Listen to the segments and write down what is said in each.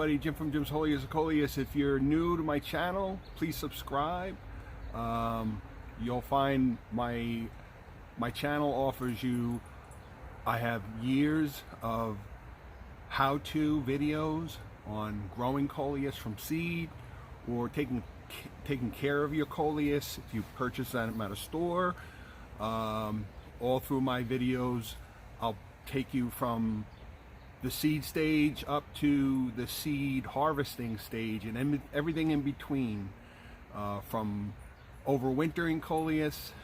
everybody, Jim from Jim's Coleus. If you're new to my channel, please subscribe. You'll find my channel offers you, I have years of how-to videos on growing Coleus from seed, or taking care of your Coleus if you purchase them at a store. All through my videos, I'll take you from the seed stage up to the seed harvesting stage and everything in between, from overwintering Coleus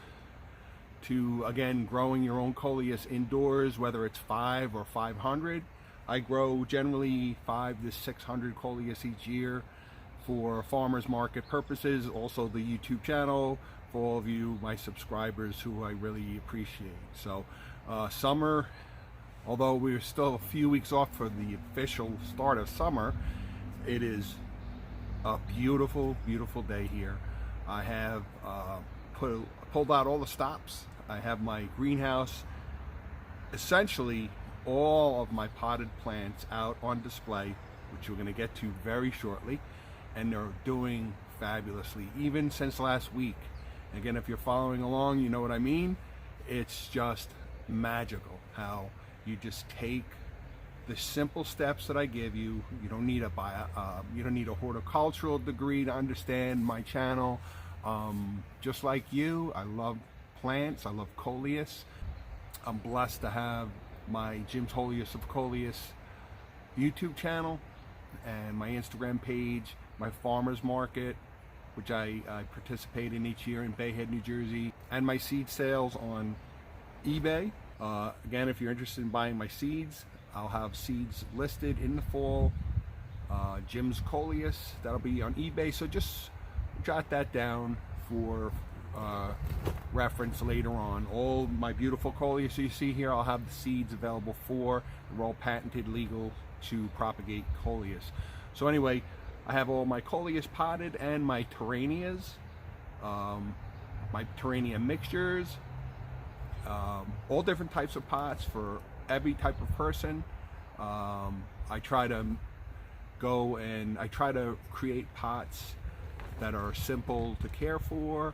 to, again, growing your own Coleus indoors, whether it's 5 or 500. I grow generally 500 to 600 Coleus each year for farmers market purposes. Also the YouTube channel for all of you, my subscribers, who I really appreciate. So summer, although we're still a few weeks off for the official start of summer, it is a beautiful, beautiful day here. I have pulled out all the stops. I have my greenhouse, essentially all of my potted plants out on display, which we're going to get to very shortly, and they're doing fabulously, even since last week. Again, if you're following along, you know what I mean. It's just magical how you just take the simple steps that I give you. You don't need a horticultural degree to understand my channel. Just like you, I love plants. I love Coleus. I'm blessed to have my Jim's Holiest of Coleus YouTube channel and my Instagram page, my farmers market, which I participate in each year in Bay Head, New Jersey, and my seed sales on eBay. Again, if you're interested in buying my seeds, I'll have seeds listed in the fall. Jim's Coleus, that'll be on eBay, so just jot that down for reference later on. All my beautiful Coleus you see here, I'll have the seeds available for. They're all patented, legal to propagate Coleus. So anyway, I have all my Coleus potted and my Terranias, my Terrania mixtures, all different types of pots for every type of person. I try to create pots that are simple to care for,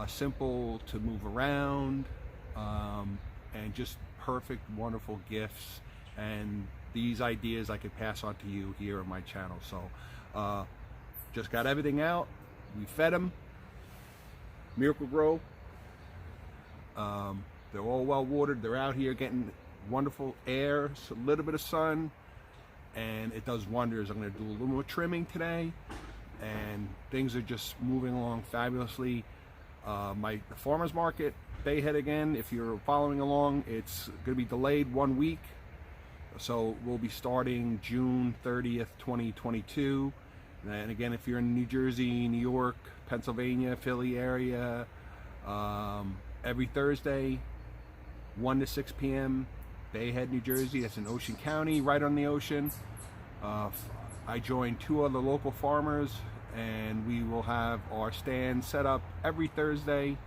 simple to move around, and just perfect, wonderful gifts. And these ideas I could pass on to you here on my channel. So just got everything out. We fed them. Miracle Grow. They're all well watered. They're out here getting wonderful air, a little bit of sun, and it does wonders. I'm going to do a little more trimming today, and things are just moving along fabulously. My farmers market, Bay Head, again, if you're following along, it's going to be delayed 1 week. So we'll be starting June 30th, 2022. And again, if you're in New Jersey, New York, Pennsylvania, Philly area, every Thursday, 1 to 6 p.m., Bay Head, New Jersey. That's in Ocean County, right on the ocean. I joined 2 other local farmers, and we will have our stand set up every Thursday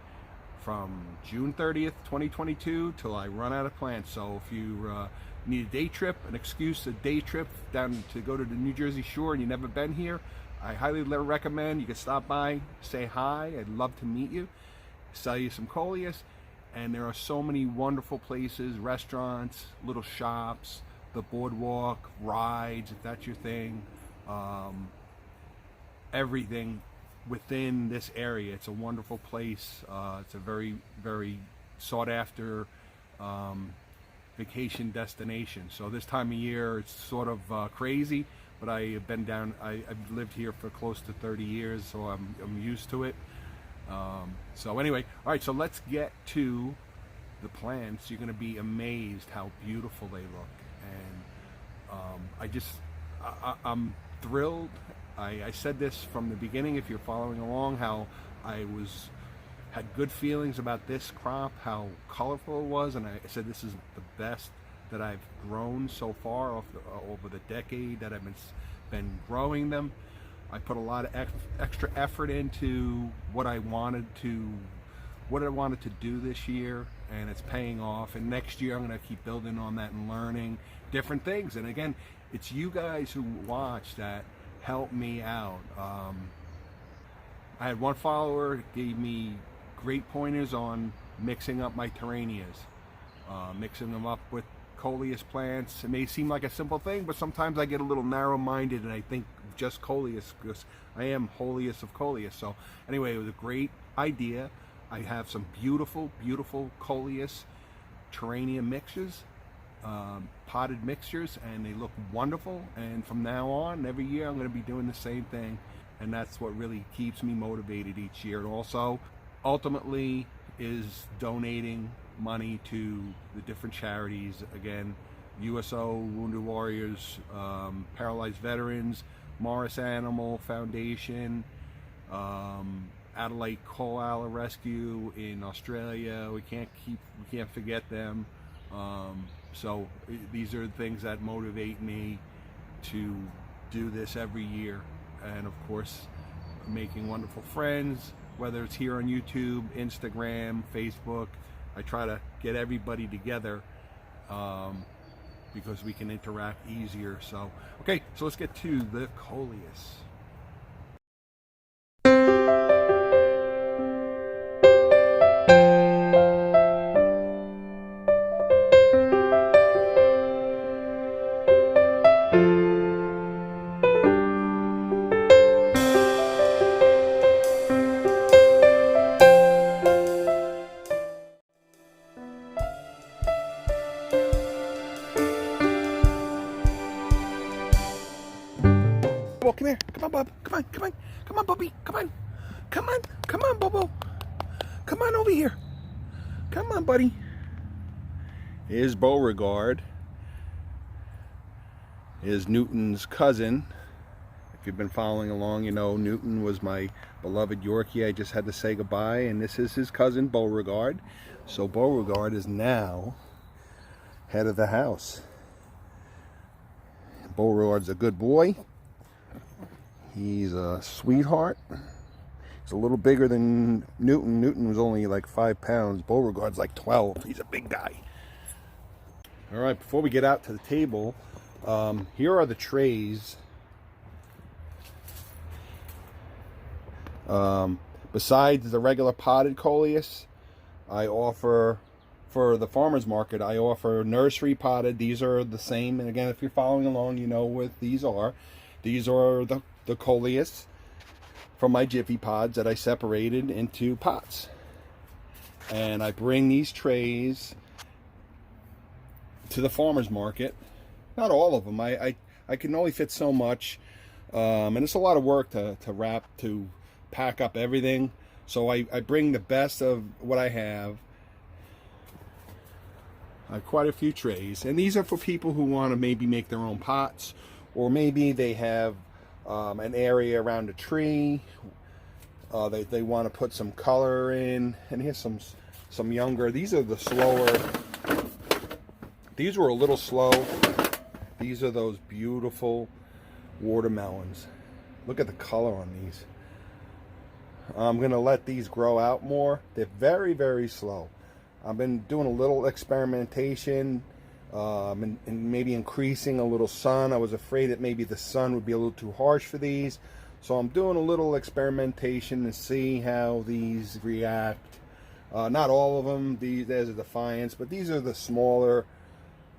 from June 30th, 2022 till I run out of plants. So if you need a day trip, a day trip down to go to the New Jersey shore and you've never been here, I highly recommend you can stop by, say hi. I'd love to meet you, sell you some Coleus. And there are so many wonderful places, restaurants, little shops, the boardwalk, rides, if that's your thing, everything within this area. It's a wonderful place. It's a very, very sought after vacation destination. So this time of year, it's sort of crazy, but I've lived here for close to 30 years, so I'm used to it. So anyway, all right, so let's get to the plants. You're going to be amazed how beautiful they look, and I'm thrilled. I said this from the beginning, if you're following along, how I had good feelings about this crop, how colorful it was, and I said this is the best that I've grown so far over the decade that I've been growing them. I put a lot of extra effort into what I wanted to do this year, and it's paying off. And next year I'm going to keep building on that and learning different things. And again, it's you guys who watch that help me out. I had one follower gave me great pointers on mixing up my Terranias, mixing them up with Coleus plants. It may seem like a simple thing, but sometimes I get a little narrow-minded and I think just Coleus, because I am holiest of Coleus. So anyway, it was a great idea. I have some beautiful, beautiful Coleus Terrania mixtures, potted mixtures, and they look wonderful. And from now on, every year, I'm going to be doing the same thing. And that's what really keeps me motivated each year. And also, ultimately, is donating money to the different charities. Again, USO, Wounded Warriors, Paralyzed Veterans, Morris Animal Foundation, Adelaide Koala Rescue in Australia. We can't forget them. So these are things that motivate me to do this every year. And of course, making wonderful friends, whether it's here on YouTube, Instagram, Facebook. I try to get everybody together because we can interact easier. So, okay, so let's get to the Coleus. Well, come here. Come on, Bub. Come on, come on. Come on, Bubby. Come on. Come on. Come on, Bobo. Come on over here. Come on, buddy. Here's Beauregard. Is Newton's cousin. If you've been following along, you know Newton was my beloved Yorkie. I just had to say goodbye, and this is his cousin, Beauregard. So Beauregard is now head of the house. Beauregard's a good boy. He's a sweetheart. He's a little bigger than Newton. Newton was only like 5 pounds. Beauregard's like 12. He's a big guy. All right, before we get out to the table, here are the trays. Besides the regular potted Coleus, I offer, for the farmer's market, I offer nursery potted. These are the same. And again, if you're following along, you know what these are. These are the Coleus from my Jiffy pods that I separated into pots. And I bring these trays to the farmer's market. Not all of them. I can only fit so much. And it's a lot of work to pack up everything. So I bring the best of what I have. I have quite a few trays. And these are for people who want to maybe make their own pots. Or maybe they have an area around a tree. They want to put some color in. And here's some younger. These are the slower. These were a little slow. These are those beautiful watermelons. Look at the color on these. I'm going to let these grow out more. They're very, very slow. I've been doing a little experimentation and maybe increasing a little sun. I was afraid that maybe the sun would be a little too harsh for these. So I'm doing a little experimentation to see how these react. Not all of them. There's a Defiance, but these are the smaller,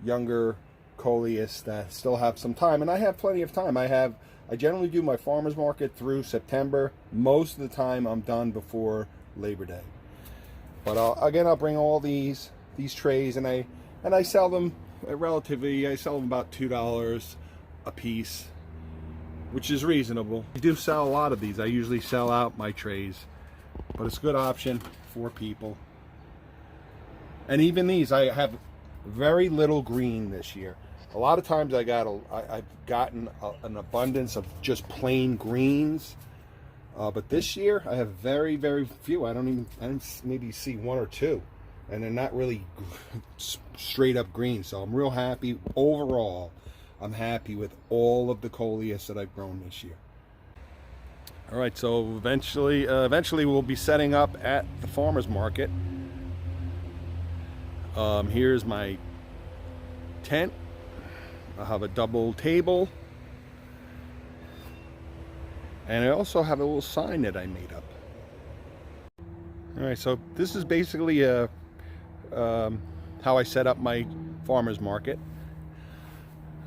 younger Coleus that still have some time. And I have plenty of time. I generally do my farmer's market through September. Most of the time I'm done before Labor Day. But again, I'll bring all these trays, and I sell them I sell them about $2 a piece, which is reasonable. I do sell a lot of these. I usually sell out my trays, but it's a good option for people. And even these, I have very little green this year. A lot of times I've gotten an abundance of just plain greens, but this year I have very, very few. I didn't maybe see one or two, and they're not really straight up green. So I'm real happy overall. I'm happy with all of the Coleus that I've grown this year. All right, so eventually we'll be setting up at the farmer's market. Here's my tent. I have a double table, and I also have a little sign that I made up. All right, so this is basically how I set up my farmer's market.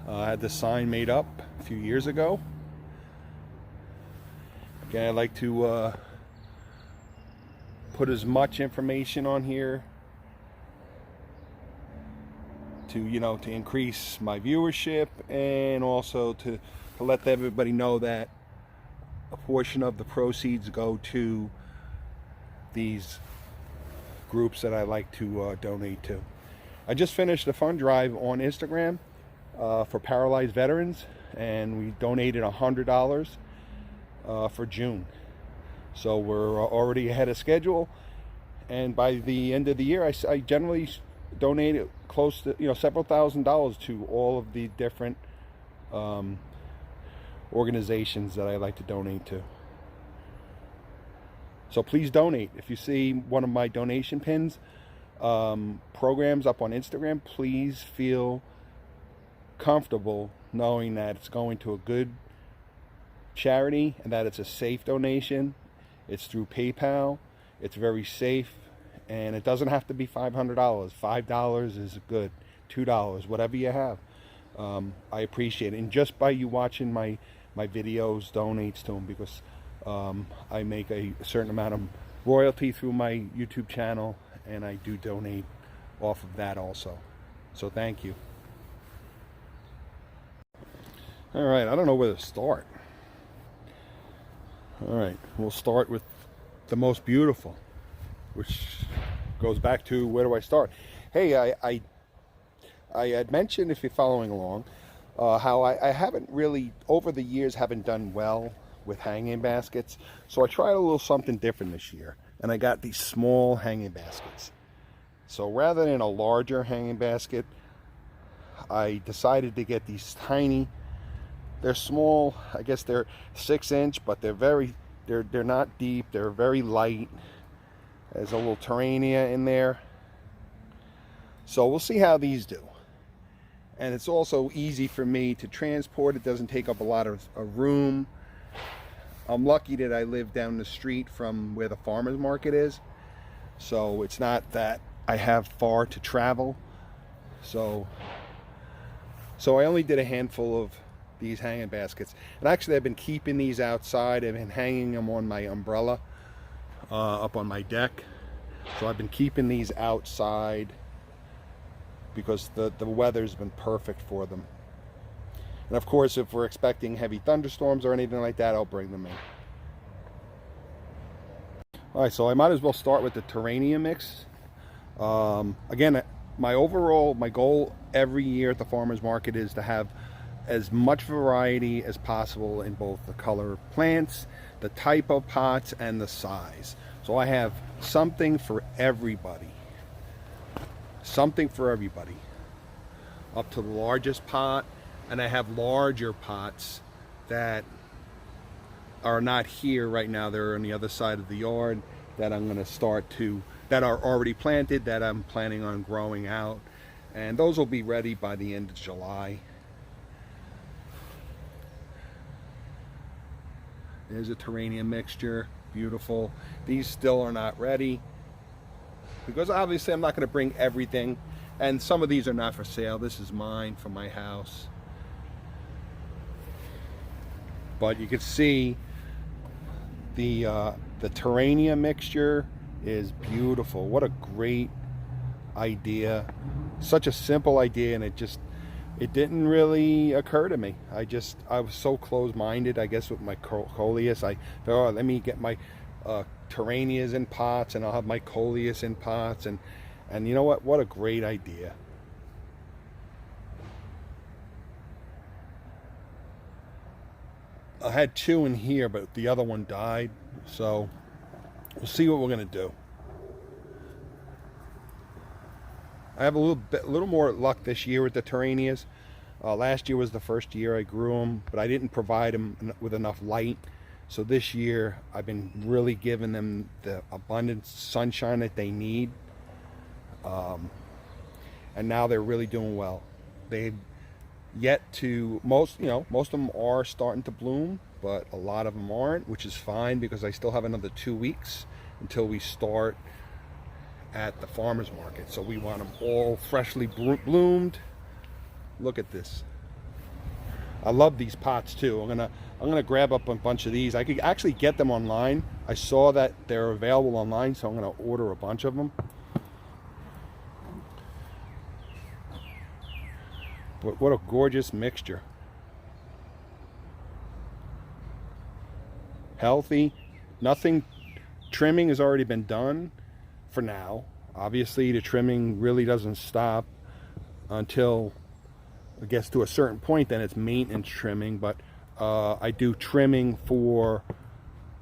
I had this sign made up a few years ago. Again, I like to put as much information on here to to increase my viewership, and also to let everybody know that a portion of the proceeds go to these groups that I like to donate to. I just finished a fund drive on Instagram for paralyzed veterans, and we donated $100 for June. So we're already ahead of schedule, and by the end of the year I generally donate close to several $1,000s to all of the different organizations that I like to donate to. So please donate. If you see one of my donation pins, programs up on Instagram, please feel comfortable knowing that it's going to a good charity and that it's a safe donation. It's through PayPal. It's very safe, and it doesn't have to be $500. $5 is good. $2, whatever you have. I appreciate it. And just by you watching my videos donates to them, because I make a certain amount of royalty through my YouTube channel, and I do donate off of that also. So thank you. All right, I don't know where to start. All right, we'll start with the most beautiful, which goes back to, where do I start? Hey, I had mentioned, if you're following along, how I haven't really, over the years, haven't done well with hanging baskets. So I tried a little something different this year, and I got these small hanging baskets. So rather than a larger hanging basket, I decided to get these tiny. They're small. I guess they're 6-inch, but they're not deep. They're very light. There's a little Terrania in there. So we'll see how these do. And it's also easy for me to transport. It doesn't take up a lot of room. I'm lucky that I live down the street from where the farmer's market is. So it's not that I have far to travel. So I only did a handful of these hanging baskets. And actually I've been keeping these outside. I've been hanging them on my umbrella up on my deck. So I've been keeping these outside because the weather's been perfect for them. And of course, if we're expecting heavy thunderstorms or anything like that, I'll bring them in. All right, so I might as well start with the Terrania mix. Again, my goal every year at the farmer's market is to have as much variety as possible in both the color of plants, the type of pots, and the size. So I have something for everybody. Something for everybody. Up to the largest pot, and I have larger pots that are not here right now. They're on the other side of the yard that I'm going to start to, that are already planted, that I'm planning on growing out. And those will be ready by the end of July. There's a Terrania mixture, beautiful. These still are not ready, because obviously I'm not going to bring everything, and some of these are not for sale. This is mine from my house. But you can see the Terrania mixture is beautiful. What a great idea. Such a simple idea, and it didn't really occur to me. I was so close-minded, I guess, with my Coleus. I thought, oh, let me get my Terranias in pots, and I'll have my Coleus in pots, and you know what a great idea. I had 2 in here, but the other one died, so we'll see what we're gonna do. I have a little more luck this year with the Terranias. Last year was the first year I grew them, but I didn't provide them with enough light. So this year I've been really giving them the abundant sunshine that they need. And now they're really doing well. yet to, most of them are starting to bloom, but a lot of them aren't, which is fine because I still have another 2 weeks until we start at the farmers market. So we want them all freshly bloomed. Look at this. I love these pots too. I'm gonna grab up a bunch of these. I could actually get them online. I saw that they're available online, so I'm gonna order a bunch of them. But what a gorgeous mixture. Healthy. Nothing. Trimming has already been done for now. Obviously the trimming really doesn't stop until it gets to a certain point, then it's maintenance trimming. But I do trimming for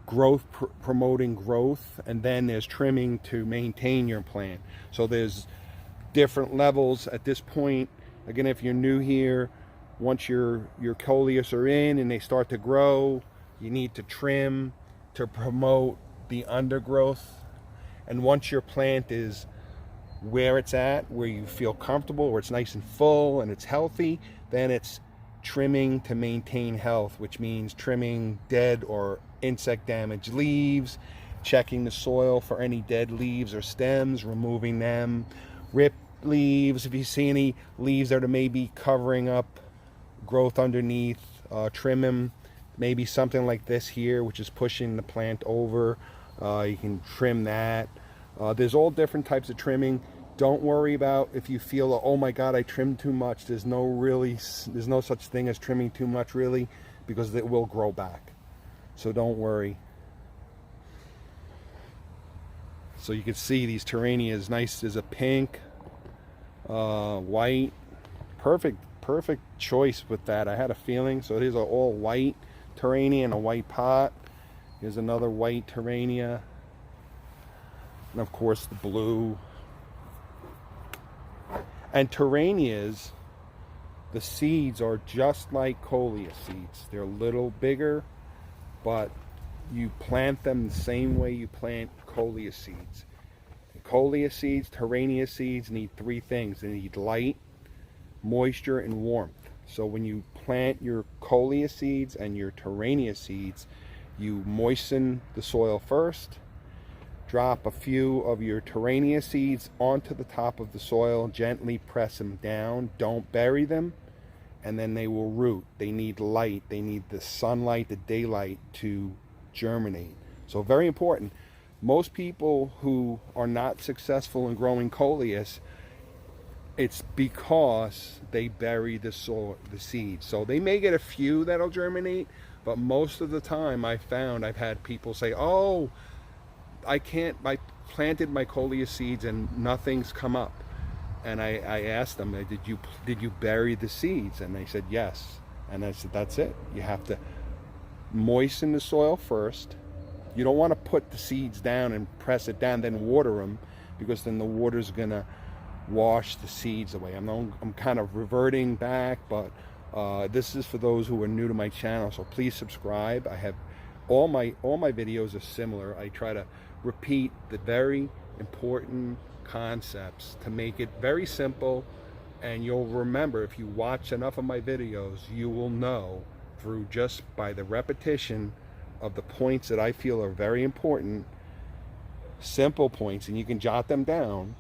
growth, promoting growth, and then there's trimming to maintain your plant. So there's different levels at this point. Again, if you're new here, once your Coleus are in and they start to grow, you need to trim to promote the undergrowth. And once your plant is where it's at, where you feel comfortable, where it's nice and full and it's healthy, then it's trimming to maintain health, which means trimming dead or insect damaged leaves, checking the soil for any dead leaves or stems, removing them, ripped leaves. If you see any leaves that are maybe covering up growth underneath, trim them. Maybe something like this here, which is pushing the plant over, you can trim that. There's all different types of trimming. Don't worry about if you feel, oh my God, I trimmed too much. There's no such thing as trimming too much, really, because it will grow back. So don't worry. So you can see these Terranias, nice as a pink, white, perfect choice with that. I had a feeling. So these are all white Terrania in a white pot. Here's another white Terrania, and of course the blue. And Terranias, the seeds are just like Coleus seeds. They're a little bigger, but you plant them the same way you plant Coleus seeds. Coleus seeds, Terrania seeds need 3 things. They need light, moisture, and warmth. So when you plant your Coleus seeds and your Terrania seeds, you moisten the soil first, drop a few of your Terrania seeds onto the top of the soil, gently press them down, don't bury them, and then they will root. They need light, they need the sunlight, the daylight to germinate. So very important. Most people who are not successful in growing Coleus, it's because they bury the seeds. So they may get a few that'll germinate, but most of the time I've had people say, oh, I planted my Coleus seeds and nothing's come up. And I asked them, did you bury the seeds? And they said yes. And I said, that's it. You have to moisten the soil first. You don't want to put the seeds down and press it down, then water them, because then the water's gonna wash the seeds away. I'm kind of reverting back, but this is for those who are new to my channel, so please subscribe. I have all my videos are similar. I try to repeat the very important concepts to make it very simple, and you'll remember, if you watch enough of my videos, you will know through just by the repetition of the points that I feel are very important, simple points, and you can jot them down,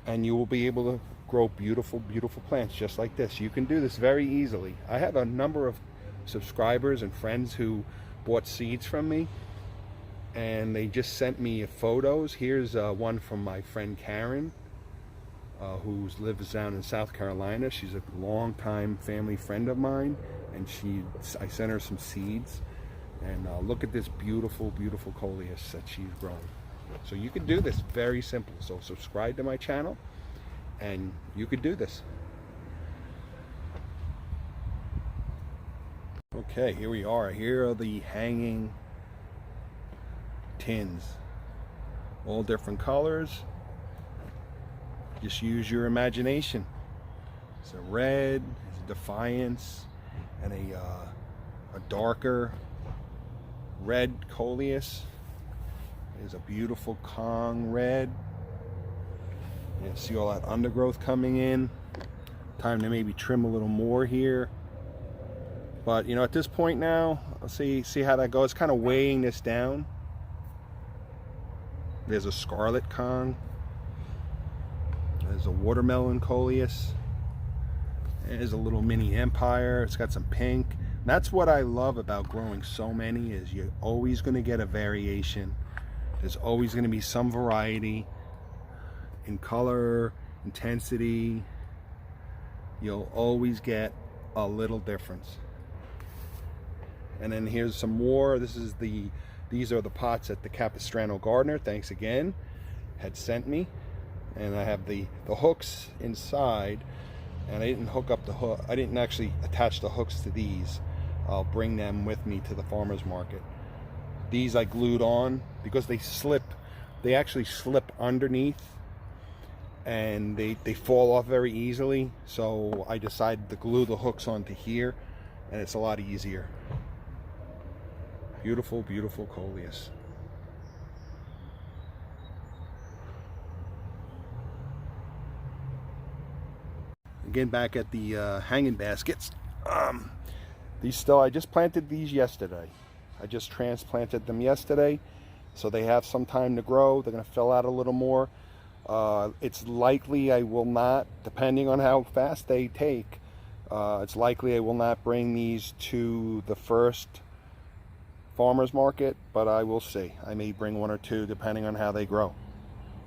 and you will be able to grow beautiful plants just like this. You can do this very easily. I have a number of subscribers and friends who bought seeds from me, and they just sent me photos. Here's one from my friend Karen, who lives down in South Carolina. She's a long-time family friend of mine, and I sent her some seeds. And look at this beautiful Coleus that she's grown. So you can do this very simple. So subscribe to my channel and you could do this. Okay, here we are. Here are the hanging tins. All different colors. Just use your imagination. It's a red, it's a Defiance, and a darker red Coleus. There's a beautiful Kong red. You see all that undergrowth coming in. Time to maybe trim a little more here. But, you know, at this point now, I'll see how that goes. Kind of weighing this down. There's a scarlet con. There's a watermelon Coleus. There's a little mini empire. It's got some pink. That's what I love about growing so many, is you're always going to get a variation. There's always going to be some variety in color, intensity. You'll always get a little difference. And then here's some more. These are the pots that the Capistrano gardener, thanks again, had sent me. And I have the hooks inside, and I didn't hook up the hook. I didn't actually attach the hooks to these. I'll bring them with me to the farmer's market. These I glued on because they slip. They actually slip underneath, and they fall off very easily. So I decided to glue the hooks onto here, and it's a lot easier. Beautiful, beautiful Coleus. Again, back at the hanging baskets. I just planted these yesterday. I just transplanted them yesterday, so they have some time to grow. They're going to fill out a little more. It's likely I will not, depending on how fast they take, it's likely I will not bring these to the first farmer's market, but I will see. I may bring one or two depending on how they grow.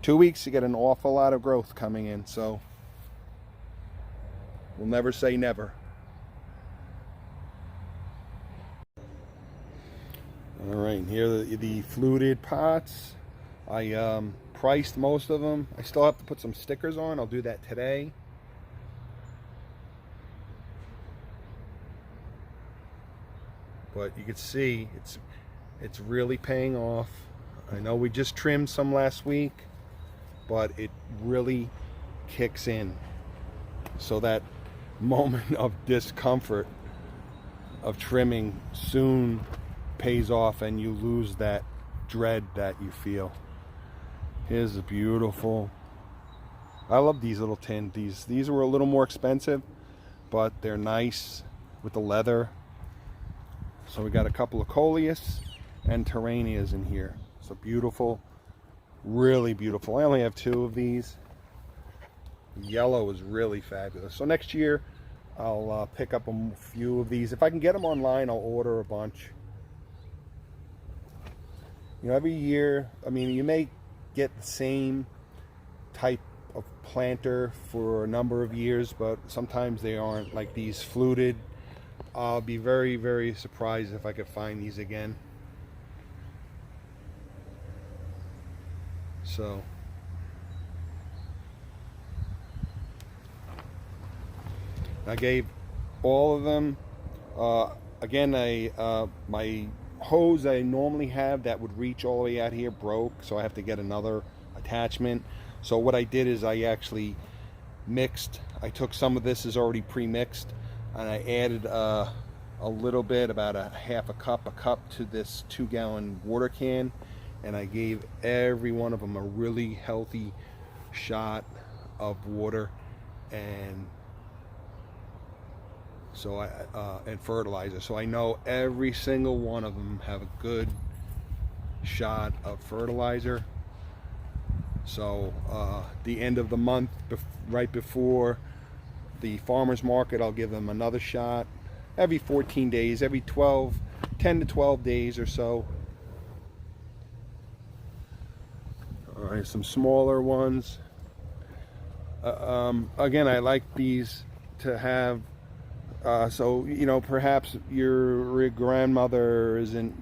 2 weeks to get an awful lot of growth coming in, so we'll never say never. All right, here are the fluted pots. I priced most of them. I still have to put some stickers on. I'll do that today. But you can see it's really paying off. I know we just trimmed some last week, but it really kicks in. So that moment of discomfort of trimming soon pays off, and you lose that dread that you feel. Here's a beautiful, I love these little tins. These were a little more expensive, but they're nice with the leather. So we got a couple of Coleus and Terranias in here. So beautiful, really beautiful. I only have 2 of these. Yellow is really fabulous. So next year I'll pick up a few of these. If I can get them online, I'll order a bunch. You know, every year, I mean, you may get the same type of planter for a number of years, but sometimes they aren't, like these fluted. I'll be very, very surprised if I could find these again. So I gave all of them. Again, my hose I normally have that would reach all the way out here broke, so I have to get another attachment. So what I did is I actually mixed. I took some of this is already pre-mixed, and I added a little bit, about a half a cup to this 2-gallon water can, and I gave every one of them a really healthy shot of water and fertilizer. So I know every single one of them have a good shot of fertilizer. So the end of the month, right before the farmer's market, I'll give them another shot every 14 days, every 10 to 12 days or so. All right, some smaller ones. Again, I like these to have, so, you know, perhaps your grandmother isn't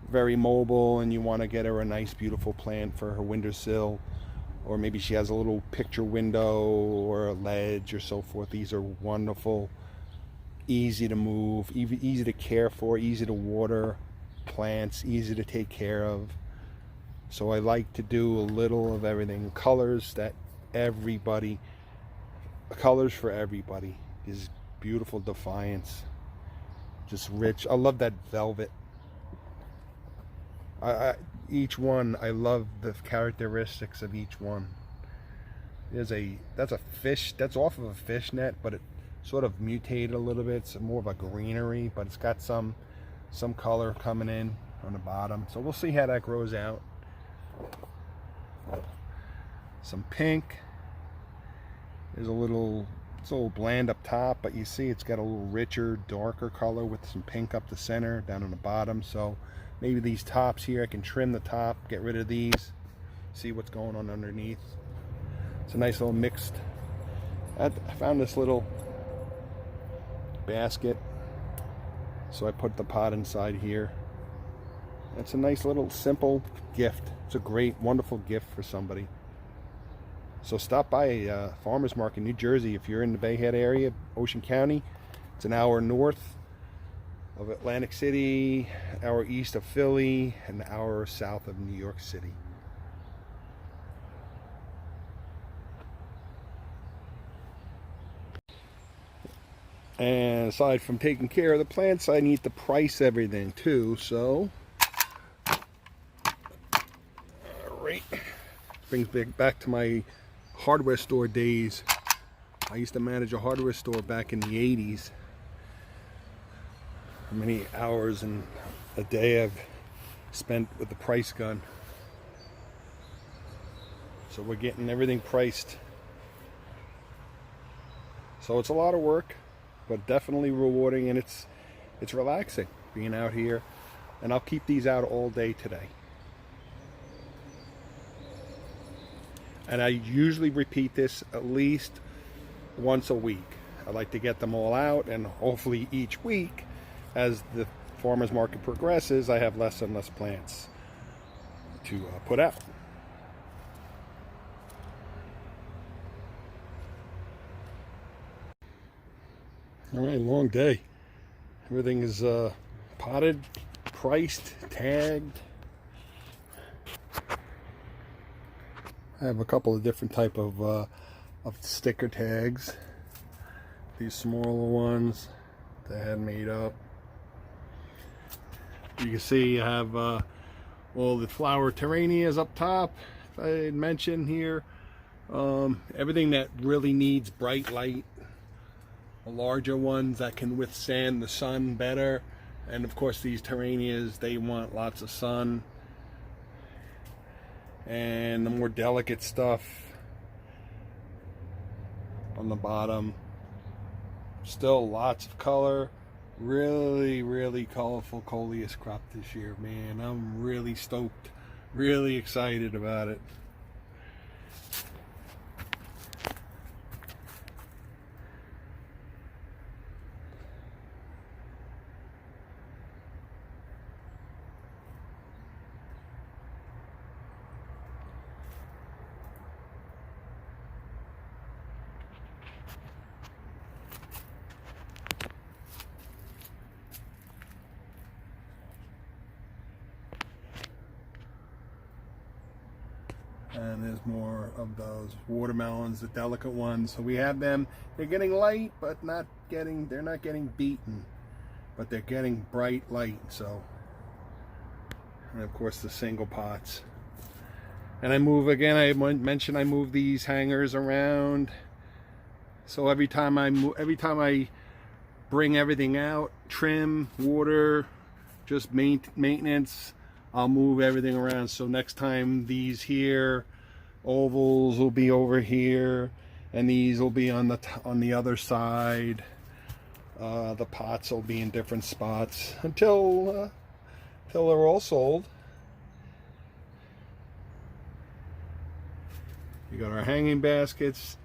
very mobile and you want to get her a nice, beautiful plant for her windowsill, or maybe she has a little picture window or a ledge or so forth. These are wonderful, easy to move, easy to care for, easy to water plants, easy to take care of. So I like to do a little of everything. Colors for everybody. Is beautiful Defiance, just rich. I love that velvet. Each one, I love the characteristics of each one. That's a fish, that's off of a fish net, but it sort of mutated a little bit. It's more of a greenery, but it's got some color coming in on the bottom. So we'll see how that grows out. Some pink. There's it's a little bland up top, but you see it's got a little richer, darker color with some pink up the center, down on the bottom. So maybe these tops here, I can trim the top, get rid of these, see what's going on underneath. It's a nice little mixed. I found this little basket, so I put the pot inside here. It's a nice little simple gift. It's a great, wonderful gift for somebody. So stop by Farmers Market, New Jersey, if you're in the Bay Head area, Ocean County. It's an hour north of Atlantic City, an hour east of Philly, and an hour south of New York City. And aside from taking care of the plants, I need to price everything too. So, all right, brings me back to my hardware store days. I used to manage a hardware store back in the 80s. How many hours in a day I've spent with the price gun. So we're getting everything priced. So it's a lot of work, but definitely rewarding, and it's relaxing being out here. And I'll keep these out all day today. And I usually repeat this at least once a week. I like to get them all out, and hopefully each week, as the farmers market progresses, I have less and less plants to put out. All right, long day. Everything is potted, priced, tagged. I have a couple of different type of sticker tags. These smaller ones that I had made up. You can see I have all the flower terranias up top. I had mentioned here. Everything that really needs bright light. The larger ones that can withstand the sun better. And of course these terranias, they want lots of sun. And the more delicate stuff on the bottom, still lots of color. Really colorful Coleus crop this year, man. I'm really stoked, really excited about it. And there's more of those watermelons, the delicate ones. So we have them. They're getting light, but they're not getting beaten, but they're getting bright light. So, and of course the single pots. And I move again. I mentioned I move these hangers around. So every time I bring everything out, trim, water, just maintenance, I'll move everything around. So next time these here ovals will be over here, and these will be on the other side. The pots will be in different spots until they're all sold. You got our hanging baskets.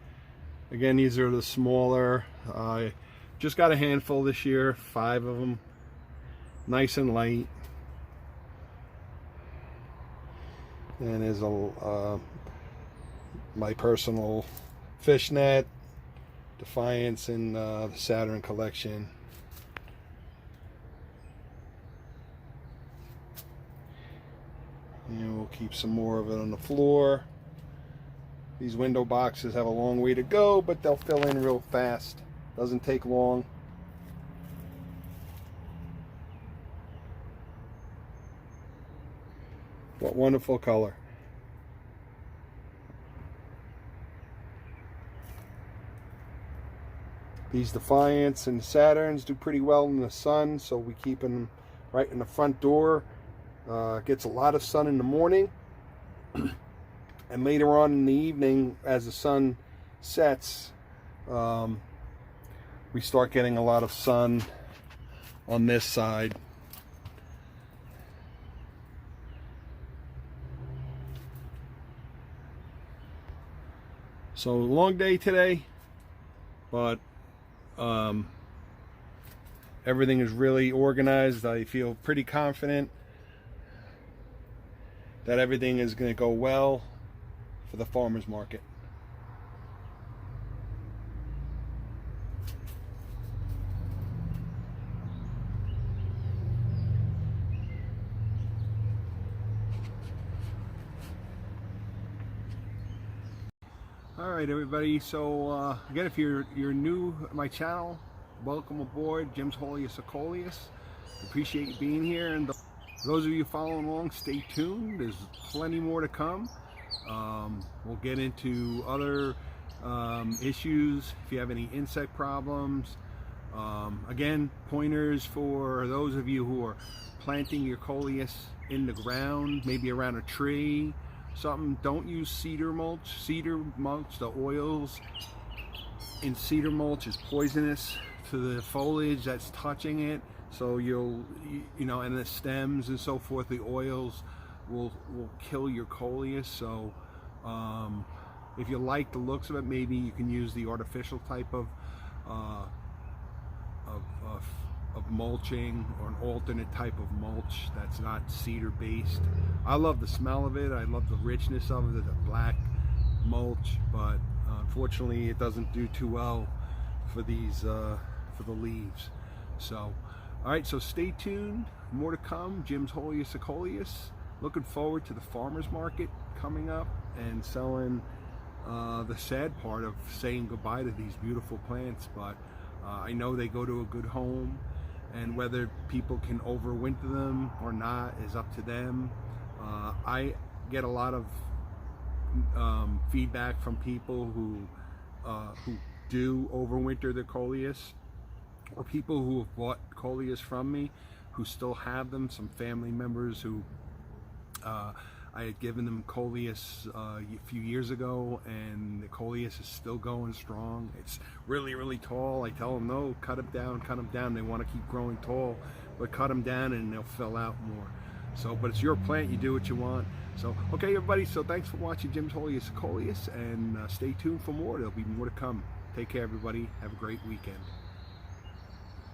Again, these are the smaller. I just got a handful this year, 5 of them, nice and light. And there's my personal fishnet, Defiance, and the Saturn collection. And we'll keep some more of it on the floor. These window boxes have a long way to go, but they'll fill in real fast. Doesn't take long. What wonderful color. These Defiants and Saturns do pretty well in the sun, so we keep them right in the front door. Gets a lot of sun in the morning, and later on in the evening, as the sun sets, we start getting a lot of sun on this side. So long day today, but everything is really organized. I feel pretty confident that everything is going to go well for the farmers market. All right, everybody. So again, if you're new to my channel, welcome aboard. Jim's Coleus of Coleus. Appreciate you being here, and those of you following along, stay tuned. There's plenty more to come. We'll get into other issues. If you have any insect problems, again, pointers for those of you who are planting your Coleus in the ground, maybe around a tree. Something, don't use cedar mulch. Cedar mulch, the oils in cedar mulch is poisonous to the foliage that's touching it. So you know, and the stems and so forth, the oils will kill your Coleus. So if you like the looks of it, maybe you can use the artificial type of mulching, or an alternate type of mulch that's not cedar based. I love the smell of it. I love the richness of it, the black mulch, but unfortunately it doesn't do too well for these for the leaves. So all right, so stay tuned, more to come. Jim's Coleus of Coleus. Looking forward to the farmers market coming up and selling the sad part of saying goodbye to these beautiful plants, but I know they go to a good home, and whether people can overwinter them or not is up to them. I get a lot of feedback from people who do overwinter their Coleus, or people who have bought Coleus from me who still have them. Some family members who I had given them Coleus a few years ago, and the Coleus is still going strong. It's really, really tall. I tell them, no, cut them down, cut them down. They want to keep growing tall, but cut them down and they'll fill out more. So, but it's your plant, you do what you want. So, okay, everybody, so thanks for watching Jim's Coleus of Coleus, and stay tuned for more. There'll be more to come. Take care, everybody. Have a great weekend.